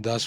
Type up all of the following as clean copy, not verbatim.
10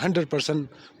100%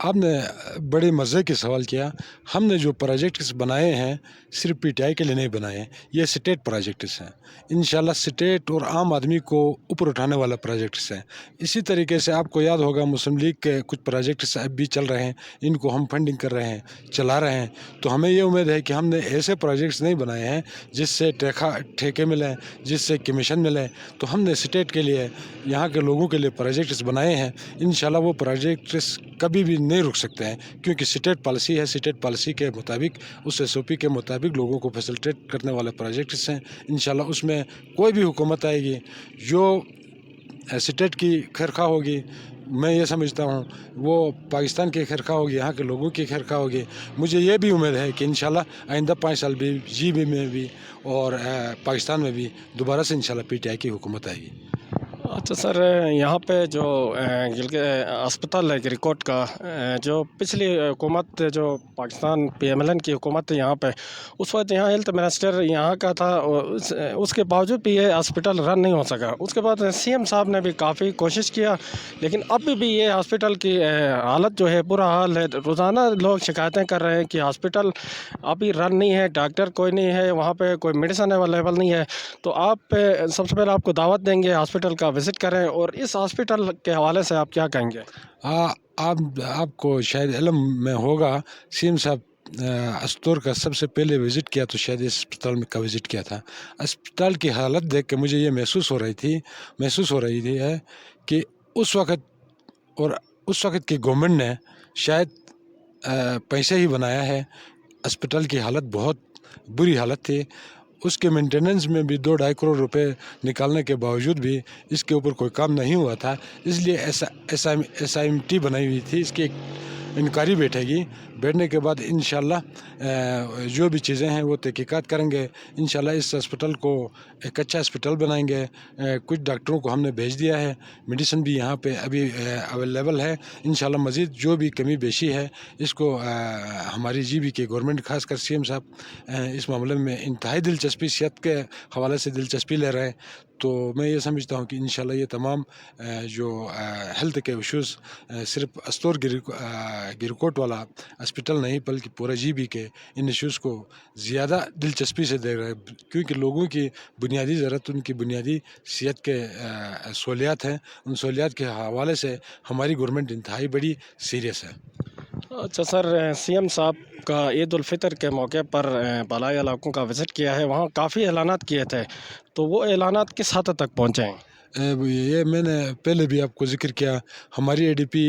آپ نے بڑے مزے کے سوال کیا. ہم نے جو پروجیکٹس بنائے ہیں صرف پی ٹی آئی کے لیے نہیں بنائے ہیں، یہ اسٹیٹ پروجیکٹس ہیں. انشاءاللہ اسٹیٹ اور عام آدمی کو اوپر اٹھانے والا پروجیکٹس ہیں. اسی طریقے سے آپ کو یاد ہوگا مسلم لیگ کے کچھ پروجیکٹس اب بھی چل رہے ہیں، ان کو ہم فنڈنگ کر رہے ہیں، چلا رہے ہیں. تو ہمیں یہ امید ہے کہ ہم نے ایسے پروجیکٹس نہیں بنائے ہیں جس سے ٹھیکے ملیں، جس سے کمیشن ملے. تو ہم نے اسٹیٹ کے لیے، یہاں کے لوگوں کے لیے پروجیکٹس بنائے ہیں. انشاءاللہ وہ پروجیکٹس کبھی بھی نہیں رک سکتے ہیں، کیونکہ اسٹیٹ پالیسی ہے. اسٹیٹ پالیسی کے مطابق، اس ایس او پی کے مطابق لوگوں کو فیسلٹیٹ کرنے والے پروجیکٹس ہیں. انشاءاللہ اس میں کوئی بھی حکومت آئے گی جو اسٹیٹ کی خیرخواہ ہوگی، میں یہ سمجھتا ہوں وہ پاکستان کی خیرخواہ ہوگی، یہاں کے لوگوں کی خیرخواہ ہوگی. مجھے یہ بھی امید ہے کہ انشاءاللہ آئندہ 5 سال بھی جی بی میں بھی اور پاکستان میں بھی دوبارہ سے انشاءاللہ پی ٹی آئی کی حکومت آئے گی. اچھا سر، یہاں پہ جو اسپتال ہے گریکوٹ کا، جو پچھلی حکومت جو Pakistan P M L N کی حکومت یہاں پہ، اس وقت یہاں ہیلتھ منسٹر یہاں کا تھا، اور اس کے باوجود بھی یہ ہاسپٹل رن نہیں ہو سکا. اس کے بعد سی ایم صاحب نے بھی کافی کوشش کیا، لیکن اب بھی یہ ہاسپٹل کی حالت جو ہے برا حال ہے. روزانہ لوگ شکایتیں کر رہے ہیں کہ ہاسپٹل ابھی رن نہیں ہے، ڈاکٹر کوئی نہیں ہے وہاں پہ، کوئی میڈیسن اویلیبل نہیں ہے. تو آپ سب سے پہلے آپ کو دعوت دیں گے ہاسپٹل کا وزٹ کریں، اور اس ہاسپٹل کے حوالے سے آپ کیا کہیں گے؟ آپ کو شاید علم میں ہوگا، سی ایم صاحب استور کا سب سے پہلے وزٹ کیا تو شاید اس اسپتال کا وزٹ کیا تھا. اسپتال کی حالت دیکھ کے مجھے یہ محسوس ہو رہی تھی ہے کہ اس وقت کی گورنمنٹ نے شاید پیسے ہی بنایا ہے. اسپتال کی حالت بہت بری حالت تھی. اس کے مینٹیننس میں بھی 2-2.5 کروڑ روپے نکالنے کے باوجود بھی اس کے اوپر کوئی کام نہیں ہوا تھا. اس لیے ایس آئی ایم ٹی بنائی ہوئی تھی. اس کی ایک انکوائری بیٹھنے کے بعد انشاءاللہ جو بھی چیزیں ہیں وہ تحقیقات کریں گے. انشاءاللہ اس ہسپتال کو ایک اچھا ہسپتال بنائیں گے. کچھ ڈاکٹروں کو ہم نے بھیج دیا ہے، میڈیسن بھی یہاں پہ ابھی اویلیبل ہے. انشاءاللہ مزید جو بھی کمی بیشی ہے اس کو ہماری جی بی کی گورنمنٹ، خاص کر سی ایم صاحب اس معاملے میں انتہائی دلچسپی، صحت کے حوالے سے دلچسپی لے رہے ہیں. تو میں یہ سمجھتا ہوں کہ انشاءاللہ یہ تمام جو ہیلتھ کے ایشوز صرف استور گریکوٹ والا ہسپتال نہیں بلکہ پورا جی بی کے ان ایشوز کو زیادہ دلچسپی سے دیکھ رہے ہیں، کیونکہ لوگوں کی بنیادی ضرورت، ان کی بنیادی صحت کے سہولیات ہیں. ان سہولیات کے حوالے سے ہماری گورنمنٹ انتہائی بڑی سیریس ہے. اچھا سر، سی ایم صاحب کا عید الفطر کے موقع پر بالائی علاقوں کا وزٹ کیا ہے، وہاں کافی اعلانات کیے تھے، تو وہ اعلانات کس حد تک پہنچے ہیں؟ یہ میں نے پہلے بھی آپ کو ذکر کیا، ہماری اے ڈی پی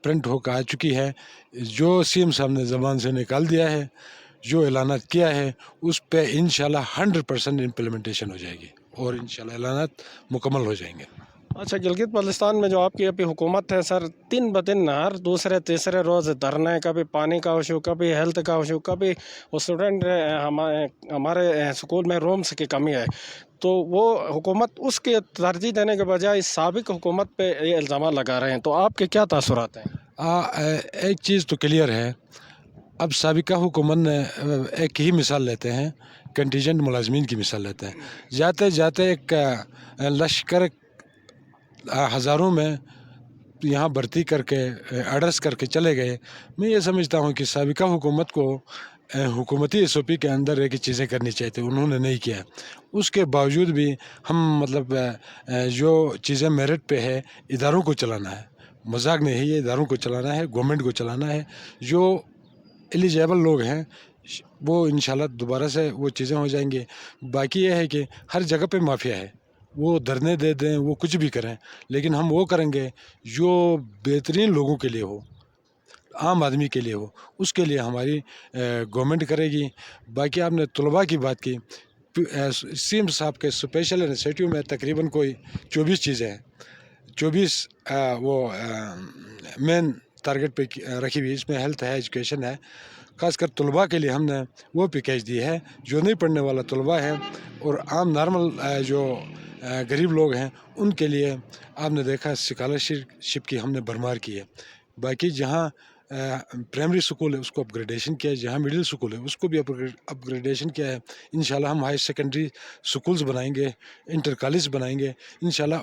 پرنٹ ہو کر آ چکی ہے. جو سی ایم صاحب نے زبان سے نکال دیا ہے، جو اعلانات کیا ہے، اس پہ انشاءاللہ 100% امپلیمنٹیشن ہو جائے گی اور انشاءاللہ اعلانات مکمل ہو جائیں گے. اچھا، گلگت بلتستان میں جو آپ کی ابھی حکومت ہے سر، دن بدن ہر دوسرے تیسرے روز دھرنے، کبھی پانی کا ایشو، کبھی ہیلتھ کا ایشو، کبھی اسٹوڈنٹ ہمارے اسکول میں رومس کی کمی ہے. تو وہ حکومت اس کے ترجیح دینے کے بجائے سابق حکومت پہ یہ الزامات لگا رہے ہیں، تو آپ کے کیا تاثرات ہیں؟ ایک چیز تو کلیئر ہے، اب سابقہ حکومت نے ایک ہی مثال لیتے ہیں، کنٹیجنٹ ملازمین کی مثال لیتے ہیں. جاتے جاتے ایک لشکر ہزاروں میں یہاں بھرتی کر کے ایڈریس کر کے چلے گئے. میں یہ سمجھتا ہوں کہ سابقہ حکومت کو حکومتی ایس او پی کے اندر ایک چیزیں کرنی چاہیے تھیں، انہوں نے نہیں کیا. اس کے باوجود بھی ہم مطلب جو چیزیں میرٹ پہ ہے، اداروں کو چلانا ہے، مذاق نہیں ہے، یہ اداروں کو چلانا ہے، گورنمنٹ کو چلانا ہے. جو ایلیجیبل لوگ ہیں وہ انشاءاللہ دوبارہ سے وہ چیزیں ہو جائیں گے. باقی یہ ہے کہ ہر جگہ پہ مافیا ہے، وہ دھرنے دے دیں، وہ کچھ بھی کریں، لیکن ہم وہ کریں گے جو بہترین لوگوں کے لیے ہو، عام آدمی کے لیے ہو. اس کے لیے ہماری گورنمنٹ کرے گی. باقی آپ نے طلباء کی بات کی، سی ایم صاحب کے اسپیشل انیشیٹو میں تقریباً کوئی 24 چیزیں ہیں، 24 وہ مین ٹارگیٹ پہ رکھی ہوئی. اس میں ہیلتھ ہے، ایجوکیشن ہے. خاص کر طلباء کے لیے ہم نے وہ پیکیج دی ہے. جو نہیں پڑھنے والا طلباء ہے اور عام نارمل جو غریب لوگ ہیں، ان کے لیے آپ نے دیکھا اسکالرشپ کی ہم نے بھرمار کی ہے. باقی جہاں پرائمری سکول ہے اس کو اپگریڈیشن کیا ہے، جہاں مڈل سکول ہے اس کو بھی اپگریڈیشن کیا ہے. انشاءاللہ ہم ہائر سیکنڈری سکولز بنائیں گے، انٹر کالج بنائیں گے. انشاءاللہ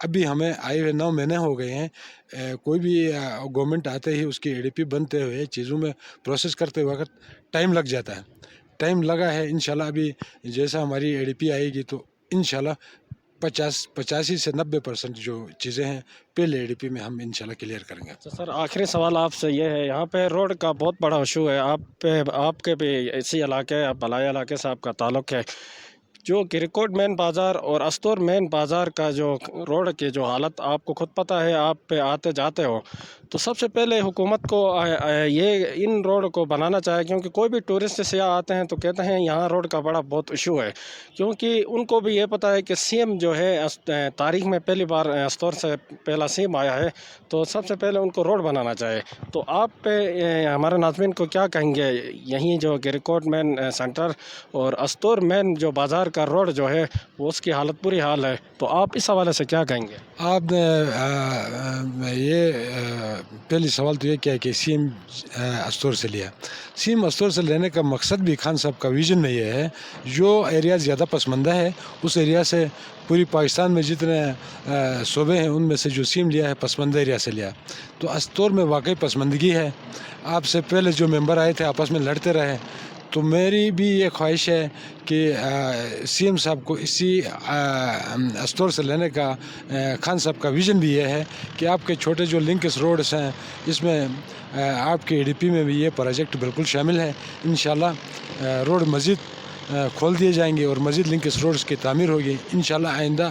ابھی ہمیں آئے ہوئے 9 مہینے ہو گئے ہیں. کوئی بھی گورنمنٹ آتے ہی اس کی ADP بنتے ہوئے چیزوں میں پروسیس کرتے وقت ٹائم لگ جاتا ہے. ٹائم لگا ہے. انشاءاللہ ابھی جیسا ہماری ADP آئے گی تو انشاءاللہ 85 سے 90% جو چیزیں ہیں پہلے ADP میں ہم انشاءاللہ کلیئر کریں گے. تو سر آخری سوال آپ سے یہ ہے، یہاں پہ روڈ کا بہت بڑا ایشو ہے، آپ کے بھی اسی علاقے بلائی علاقے سے آپ کا تعلق ہے. جو گریکوٹ مین بازار اور استور مین بازار کا جو روڈ کی جو حالت آپ کو خود پتہ ہے، آپ پہ آتے جاتے ہو، تو سب سے پہلے حکومت کو یہ ان روڈ کو بنانا چاہے، کیونکہ کوئی بھی ٹورسٹ سیاح آتے ہیں تو کہتے ہیں یہاں روڈ کا بڑا بہت ایشو ہے، کیونکہ ان کو بھی یہ پتہ ہے کہ CM جو ہے تاریخ میں پہلی بار استور سے پہلا CM آیا ہے، تو سب سے پہلے ان کو روڈ بنانا چاہے. تو آپ پہ ہمارے ناظرین کو کیا کہیں گے، یہیں جو گریکوٹ مین سینٹر اور استور مین جو بازار کا روڈ جو ہے وہ اس کی حالت بری حال ہے، تو آپ اس حوالے سے کیا کہیں گے؟ آپ نے یہ پہلی سوال تو یہ کیا ہے کہ CM استور سے لیا. CM استور سے لینے کا مقصد بھی خان صاحب کا ویژن میں یہ ہے، جو ایریا زیادہ پسماندہ ہے اس ایریا سے پوری پاکستان میں جتنے صوبے ہیں ان میں سے جو CM لیا ہے پسماندہ ایریا سے لیا. تو استور میں واقعی پسماندگی ہے. آپ سے پہلے جو ممبر آئے تھے آپس میں لڑتے رہے، تو میری بھی یہ خواہش ہے کہ CM صاحب کو اسی استور سے لینے کا خان صاحب کا ویژن بھی یہ ہے کہ آپ کے چھوٹے جو لنکس روڈس ہیں اس میں آپ کے ADP میں بھی یہ پروجیکٹ بالکل شامل ہے. انشاءاللہ روڈ مزید کھول دیے جائیں گے اور مزید لنکس روڈس کی تعمیر ہوگی. انشاءاللہ آئندہ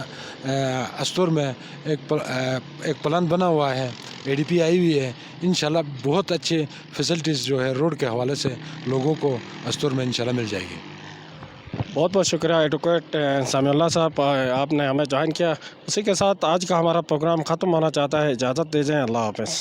استور میں ایک پلان بنا ہوا ہے، ADP آئی ہوئی ہے. انشاءاللہ بہت اچھے فیسلٹیز جو ہے روڈ کے حوالے سے لوگوں کو استور میں انشاءاللہ مل جائے گی. بہت بہت شکریہ ایڈوکیٹ سامی اللہ صاحب، آپ نے ہمیں جوائن کیا. اسی کے ساتھ آج کا ہمارا پروگرام ختم ہونا چاہتا ہے. اجازت دیجیے. اللہ حافظ.